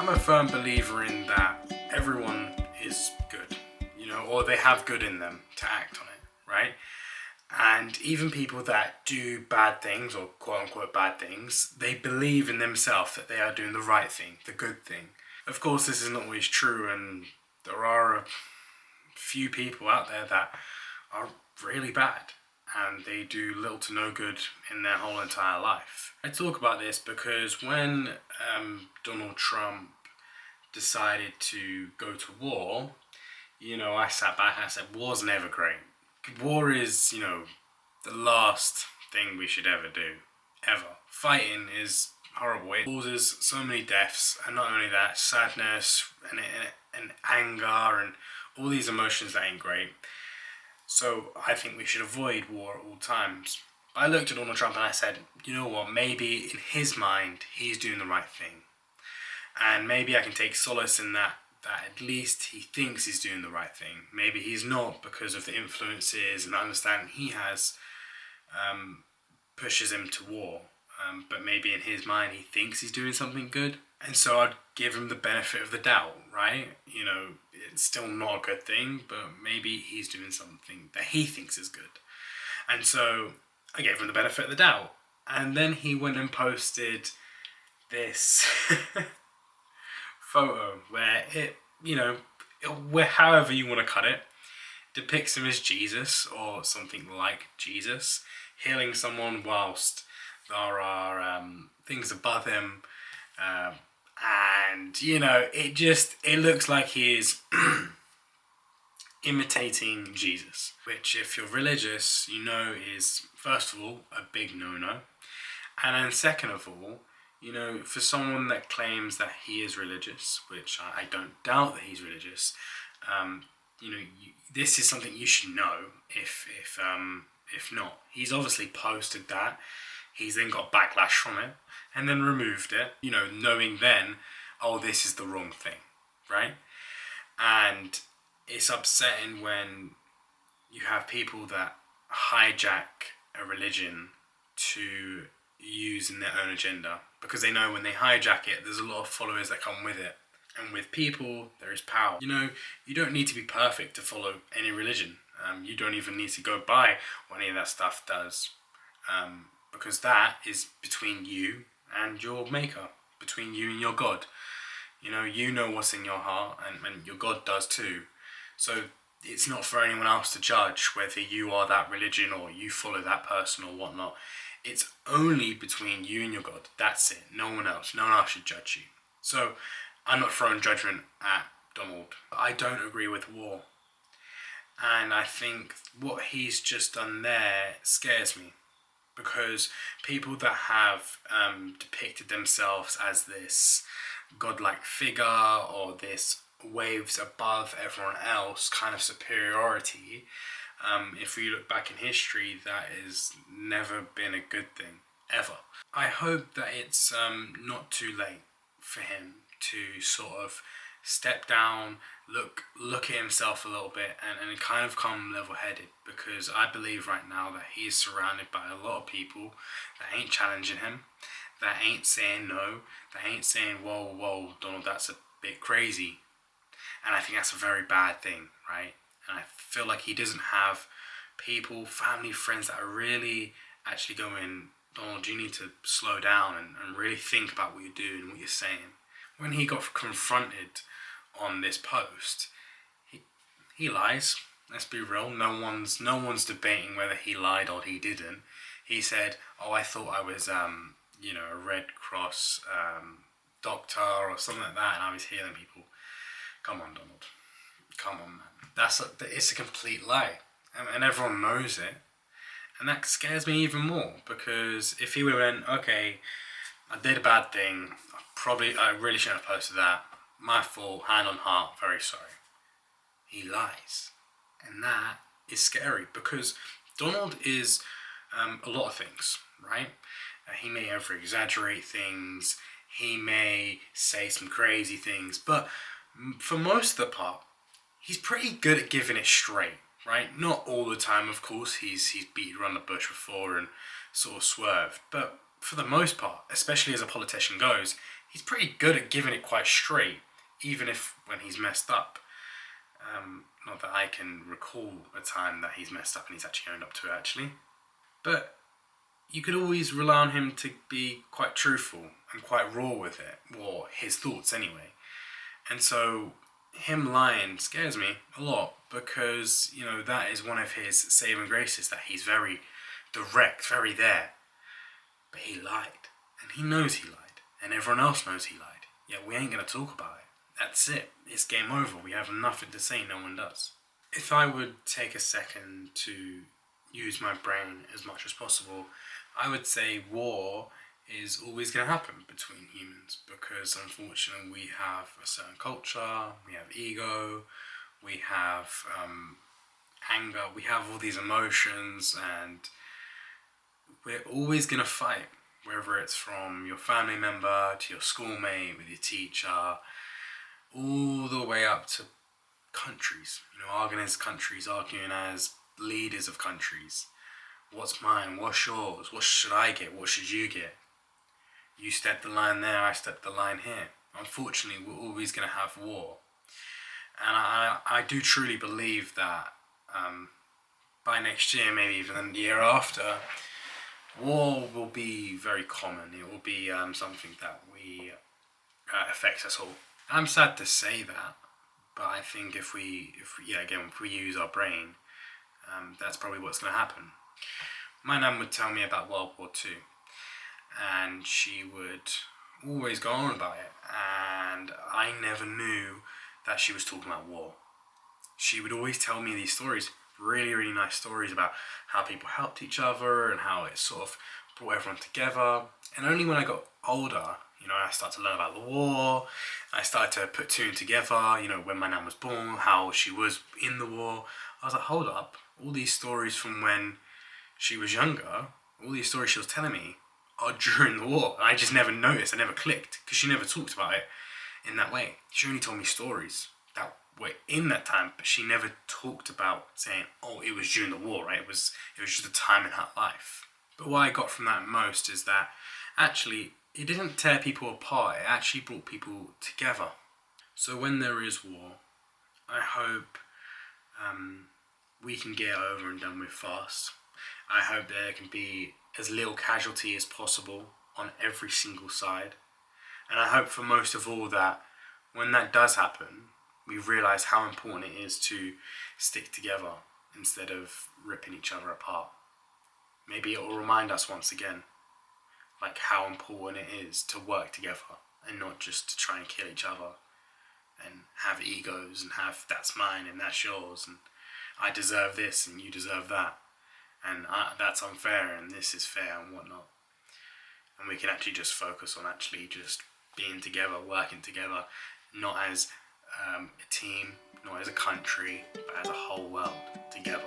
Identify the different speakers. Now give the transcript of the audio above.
Speaker 1: I'm a firm believer in that everyone is good, you know, or they have good in them to act on it, right? And even people that do bad things, or quote unquote bad things, they believe in themselves that they are doing the right thing, the good thing. Of course, this is not always true, and there are a few people out there that are really bad and they do little to no good in their whole entire life. I talk about this because when Donald Trump decided to go to war, you know, I sat back and I said, war's never great. War is, you know, the last thing we should ever do, ever. Fighting is horrible. It causes so many deaths, and not only that, sadness and anger and all these emotions that ain't great. So I think we should avoid war at all times. I looked at Donald Trump and I said, you know what, maybe in his mind, he's doing the right thing. And maybe I can take solace in that at least he thinks he's doing the right thing. Maybe he's not, because of the influences and understanding he has pushes him to war. But maybe in his mind he thinks he's doing something good. And so I'd give him the benefit of the doubt, right? You know, it's still not a good thing, but maybe he's doing something that he thinks is good. And so I gave him the benefit of the doubt. And then he went and posted this photo where it, you know, where however you want to cut it, depicts him as Jesus or something like Jesus, healing someone whilst there are things above him. And, you know, it looks like he is imitating Jesus, which if you're religious, you know is, first of all, a big no-no. And then second of all, you know, for someone that claims that he is religious, which I don't doubt that he's religious, you know, this is something you should know if not. He's obviously posted that. He's then got backlash from it and then removed it, you know, knowing then, oh, this is the wrong thing, right? And it's upsetting when you have people that hijack a religion to use in their own agenda, because they know when they hijack it, there's a lot of followers that come with it. And with people, there is power. You know, you don't need to be perfect to follow any religion. You don't even need to go by what any of that stuff does. Because that is between you and your maker, between you and your God. You know what's in your heart, and your God does too. So it's not for anyone else to judge whether you are that religion or you follow that person or whatnot. It's only between you and your God. That's it. No one else. No one else should judge you. So I'm not throwing judgment at Donald. I don't agree with war. And I think what he's just done there scares me. Because people that have depicted themselves as this godlike figure or this waves above everyone else kind of superiority, if we look back in history, that has never been a good thing, ever. I hope that it's not too late for him to sort of step down, look at himself a little bit and kind of come level-headed, because I believe right now that he is surrounded by a lot of people that ain't challenging him, that ain't saying no, that ain't saying, whoa, Donald, that's a bit crazy. And I think that's a very bad thing, right? And I feel like he doesn't have people, family, friends that are really actually going, Donald, you need to slow down and really think about what you're doing and what you're saying. When he got confronted on this post, he lies. Let's be real. No one's debating whether he lied or he didn't. He said, "Oh, I thought I was, a Red Cross doctor or something like that, and I was healing people." Come on, Donald. Come on, man. It's a complete lie, and everyone knows it, and that scares me even more, because if he went, okay, I did a bad thing. I really shouldn't have posted that. My fault, hand on heart, very sorry. He lies. And that is scary, because Donald is a lot of things, right? He may over-exaggerate things. He may say some crazy things. But for most of the part, he's pretty good at giving it straight, right? Not all the time, of course. He's beaten around the bush before and sort of swerved. But for the most part, especially as a politician goes, he's pretty good at giving it quite straight, even if when he's messed up. Not that I can recall a time that he's messed up and he's actually owned up to it, actually. But you could always rely on him to be quite truthful and quite raw with it, or his thoughts anyway. And so him lying scares me a lot because, that is one of his saving graces, that he's very direct, very there. But he lied, and he knows he lied, and everyone else knows he lied. Yet we ain't going to talk about it. That's it. It's game over. We have nothing to say. No one does. If I would take a second to use my brain as much as possible, I would say war is always going to happen between humans because unfortunately we have a certain culture, we have ego, we have anger, we have all these emotions, and we're always going to fight, whether it's from your family member to your schoolmate with your teacher, all the way up to countries, arguing as countries, arguing as leaders of countries. What's mine? What's yours? What should I get? What should you get? You step the line there, I step the line here. Unfortunately, we're always going to have war. And I do truly believe that by next year, maybe even the year after, war will be very common. It will be something that affects us all. I'm sad to say that, but I think if we use our brain, that's probably what's going to happen. My nan would tell me about World War II, and she would always go on about it, and I never knew that she was talking about war. She would always tell me these stories, really, really nice stories about how people helped each other and how it sort of brought everyone together. And only when I got older, I started to learn about the war. I started to put two and together, when my nan was born, how she was in the war. I was like, hold up, all these stories from when she was younger, all these stories she was telling me are during the war. I just never noticed, I never clicked, because she never talked about it in that way. She only told me stories that were in that time, but she never talked about saying, oh, it was during the war, right? It was just a time in her life. But what I got from that most is that actually it didn't tear people apart, it actually brought people together. So when there is war, I hope we can get it over and done with fast. I hope there can be as little casualty as possible on every single side. And I hope for most of all that when that does happen, we realise how important it is to stick together instead of ripping each other apart. Maybe it will remind us once again how important it is to work together and not just to try and kill each other and have egos and have that's mine and that's yours and I deserve this and you deserve that and that's unfair and this is fair and whatnot. And we can actually just focus on actually just being together, working together, not as a team, not as a country, but as a whole world together.